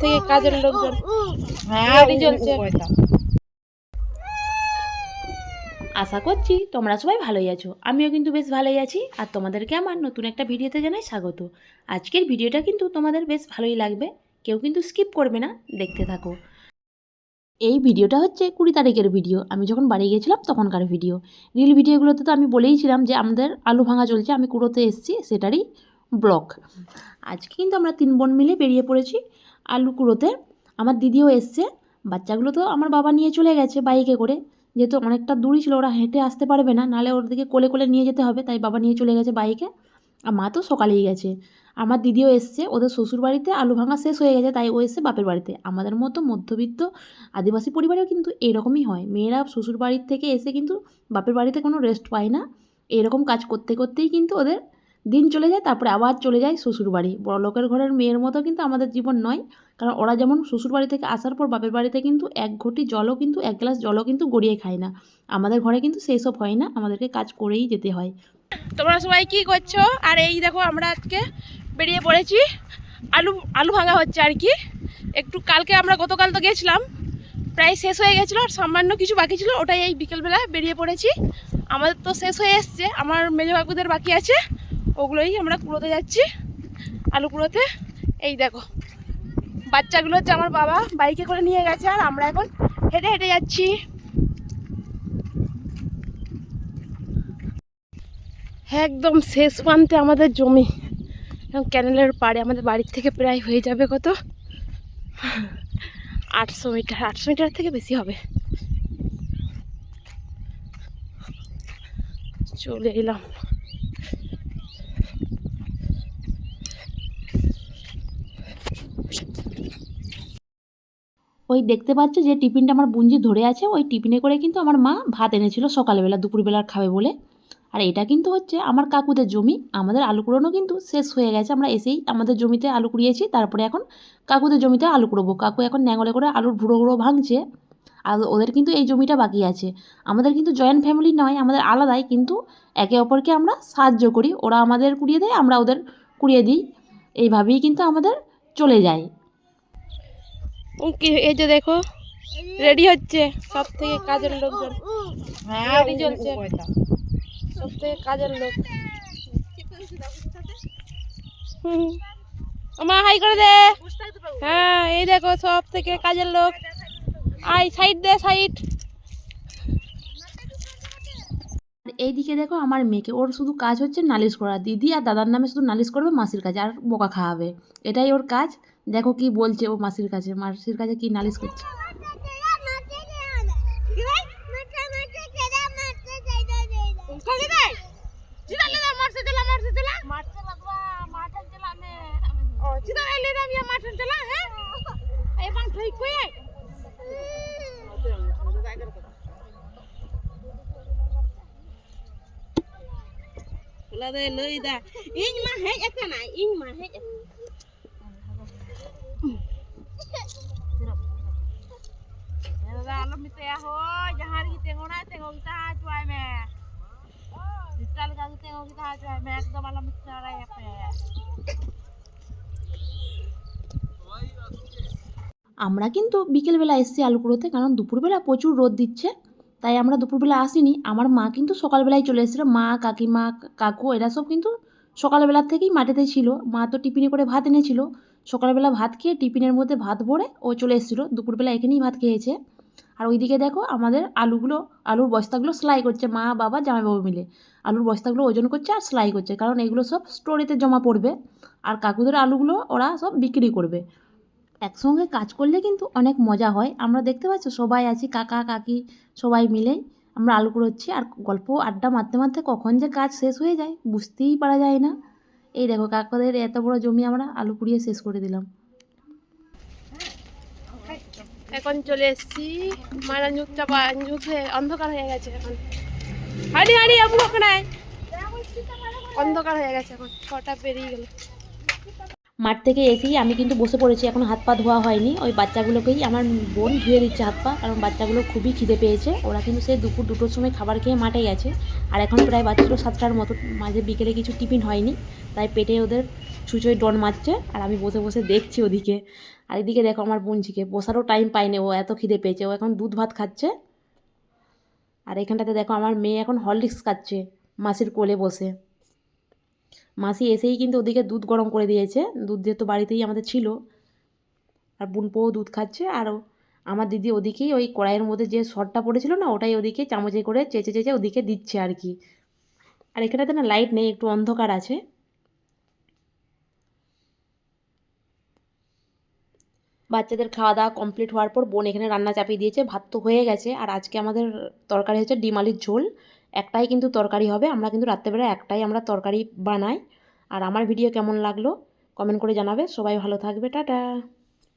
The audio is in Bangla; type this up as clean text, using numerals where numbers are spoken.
থেকে কাজের লোকজন চলছে। আশা করছি তোমরা সবাই ভালোই আছো, আমিও কিন্তু বেশ ভালোই আছি। আর তোমাদেরকে আমার নতুন একটা ভিডিওতে জানাই স্বাগত। আজকের ভিডিওটা কিন্তু তোমাদের বেশ ভালোই লাগবে, কেউ কিন্তু স্কিপ করবে না, দেখতে থাকো। এই ভিডিওটা হচ্ছে 20 তারিখের ভিডিও, আমি যখন বাড়ি গিয়েছিলাম তখনকার ভিডিও। রিল ভিডিওগুলোতে তো আমি বলেইছিলাম যে আমাদের আলু ভাঙা চলছে, আমি কুড়োতে এসেছি, সেটারই ব্লগ। আজকে কিন্তু আমরা 3 বোন মিলে বেরিয়ে পড়েছি আলু কুড়োতে। আমার দিদিও এসছে, বাচ্চাগুলো তো আমার বাবা নিয়ে চলে গেছে বাইকে করে, যেহেতু অনেকটা দূরই ছিল, ওরা হেঁটে আসতে পারবে না, নাহলে ওদেরকে কোলে কোলে নিয়ে যেতে হবে, তাই বাবা নিয়ে চলে গেছে বাইকে। আর মা তো সকালেই গেছে। আমার দিদিও এসছে, ওদের শ্বশুরবাড়িতে আলু ভাঙা শেষ হয়ে গেছে, তাই ও এসছে বাপের বাড়িতে। আমাদের মতো মধ্যবিত্ত আদিবাসী পরিবারেও কিন্তু এরকমই হয়, মেয়েরা শ্বশুরবাড়ির থেকে এসে কিন্তু বাপের বাড়িতে কোনো রেস্ট পায় না। এরকম কাজ করতে করতেই কিন্তু ওদের দিন চলে যায়, তারপরে আবার চলে যায় শ্বশুরবাড়ি। বড়লোকের ঘরের মেয়ের মতো কিন্তু আমাদের জীবন নয়, কারণ ওরা যেমন শ্বশুরবাড়ি থেকে আসার পর বাপের বাড়িতে কিন্তু এক ঘটি জলও কিন্তু, এক গ্লাস জলও কিন্তু গড়িয়ে খায় না। আমাদের ঘরে কিন্তু সেই সব হয় না, আমাদেরকে কাজ করেই যেতে হয়। তোমরা সবাই কি করছো? আর এই দেখো আমরা আজকে বেরিয়ে পড়েছি, আলু ভাঙা হচ্ছে আর কি। একটু কালকে আমরা গতকাল তো গেছিলাম, প্রায় শেষ হয়ে গেছিলো, আর সামান্য কিছু বাকি ছিল, ওটাই এই বিকেলবেলা বেরিয়ে পড়েছি। আমাদের তো শেষ হয়ে এসছে, আমার মেজো কাকুদের বাকি আছে, ওগুলোই আমরা কুড়োতে যাচ্ছি, আলু কুড়োতে। এই দেখো বাচ্চাগুলো হচ্ছে আমার বাবা বাইকে করে নিয়ে গেছে, আর আমরা এখন হেঁটে হেঁটে যাচ্ছি। একদম শেষ প্রান্তে আমাদের জমি, ক্যানেলের পাড়ে, আমাদের বাড়ির থেকে প্রায় হয়ে যাবে কত 800 মিটার, 800 মিটার থেকে বেশি হবে। চলে এলাম। ওই দেখতে পাচ্ছ যে টিফিনটা আমার বুঞ্জি ধরে আছে, ওই টিফিনে করে কিন্তু আমার মা ভাত এনেছিল সকালবেলা, দুপুরবেলার খাবে বলে। আর এটা কিন্তু হচ্ছে আমার কাকুদের জমি, আমাদের আলু কুড়োনো কিন্তু শেষ হয়ে গেছে, আমরা এসেই আমাদের জমিতে আলু কুড়িয়েছি, তারপরে এখন কাকুদের জমিতে আলু কুড়োবো। কাকু এখন ন্যাঙলে করে আলুর ভুড়ো গুঁড়ো ভাঙছে, আর ওদের কিন্তু এই জমিটা বাকি আছে। আমাদের কিন্তু জয়েন্ট ফ্যামিলি নয়, আমাদের আলাদাই, কিন্তু একে অপরকে আমরা সাহায্য করি, ওরা আমাদের কুড়িয়ে দেয়, আমরা ওদের কুড়িয়ে দিই, এইভাবেই কিন্তু আমাদের চলে যায়। এই যে দেখো রেডি হচ্ছে সব থেকে কাজের লোকজন, রেডি চলছে সব থেকে কাজের লোক। মা হাই করে দে। হ্যাঁ এই দেখো সব থেকে কাজের লোক, আই সাইড দে সাইড। এইদিকে দেখো আমার মেয়েকে, ওর শুধু কাজ হচ্ছে নালিশ করা, দিদি আর দাদার নামে শুধু নালিশ করবে মাসির কাছে, আর বকা খাওয়াবে, এটাই ওর কাজ। দেখো কি বলছে ও মাসির কাছে কি নালিশ করছে। Lời da in mà hết cái này in mà hết ra lắm mít tè thôi jangan kita ngonai tengok kita cuai me kita lagi tengok kita cuai me kita malam kita raya pe। আমরা কিন্তু বিকেলবেলা এসেছি আলু কুড়োতে, কারণ দুপুরবেলা প্রচুর রোদ দিচ্ছে, তাই আমরা দুপুরবেলা আসিনি। আমার মা কিন্তু সকালবেলায় চলে এসেছিলো, মা কাকিমা কাকু এরা সব কিন্তু সকালবেলার থেকেই মাঠেতে ছিল। মা তো টিফিনে করে ভাত এনেছিল, সকালবেলা ভাত খেয়ে টিফিনের মধ্যে ভাত ভরে ও চলে এসেছিলো, দুপুরবেলা এখানেই ভাত খেয়েছে। আর ওইদিকে দেখো আমাদের আলুর বস্তাগুলো সেলাই করছে মা বাবা জামাইবাবু মিলে, আলুর বস্তাগুলো ওজন করছে আর সেলাই করছে, কারণ এগুলো সব স্টোরেতে জমা পড়বে, আর কাকুদের আলুগুলো ওরা সব বিক্রি করবে। একসঙ্গে কাজ করলে কিন্তু অনেক মজা হয়। আমরা দেখতে পাচ্ছ সবাই আছি, কাকা কাকি সবাই মিলে আমরা আলু কুড়োচ্ছি, আর গল্প আড্ডা মারতে মারতে কখন যে কাজ শেষ হয়ে যায় বুঝতেই পারা যায় না। এই দেখো কাকাদের এত বড় জমি আমরা আলু কুড়িয়ে শেষ করে দিলাম। এখন চলে এসেছি মারা যুদ্ধে অন্ধকার হয়ে গেছে, এখন হাঁড়ি হাঁড়ি আপু ওখানে অন্ধকার হয়ে গেছে, এখন 6টা পেরিয়ে গেল। মাঠ থেকে এসেই আমি কিন্তু বসে পড়েছি, এখন হাত পা ধোয়া হয়নি। ওই বাচ্চাগুলোকেই আমার বোন ধুয়ে দিচ্ছে হাত পা, কারণ বাচ্চাগুলোর খুবই খিদে পেয়েছে। ওরা কিন্তু সেই দুপুর 2টোর সময় খাবার খেয়ে মাঠে গেছে, আর এখন প্রায় বাচ্চাগুলো 7টার মতো, মাঝে বিকেলে কিছু টিফিন হয়নি, তাই পেটে ওদের ছুঁচোয় ডন মারছে, আর আমি বসে বসে দেখছি ওদিকে। আর এদিকে দেখো আমার বোনঝিকে বসারও টাইম পায়নি, ও এত খিদে পেয়েছে, ও এখন দুধ ভাত খাচ্ছে। আর এখানটাতে দেখো আমার মেয়ে এখন হরলিক্স খাচ্ছে মাসির কোলে বসে। মাসি এসেই কিন্তু ওদিকে দুধ গরম করে দিয়েছে, দুধ যেহেতু বাড়িতেই আমাদের ছিল। আর বোনপোও দুধ খাচ্ছে, আর আমার দিদি ওদিকেই ওই কড়াইয়ের মধ্যে যে সরটা পড়েছিল না, ওটাই ওদিকে চামচে করে চেঁচে চেঁচে ওদিকে দিচ্ছে আর কি। আর এখানেতে না লাইট নেই, একটু অন্ধকার আছে। বাচ্চাদের খাওয়া দাওয়া কমপ্লিট হওয়ার পর বোন এখানে রান্না চাপিয়ে দিয়েছে, ভাত তো হয়ে গেছে। আর আজকে আমাদের তরকারি হচ্ছে ডিম আলুর ঝোল, একটাই কিন্তু তরকারি হবে। আমরা কিন্তু রাত্রেবেলা একটাই আমরা তরকারি বানাই। আর আমার ভিডিও কেমন লাগলো কমেন্ট করে জানাবে। সবাই ভালো থাকবে, টাটা।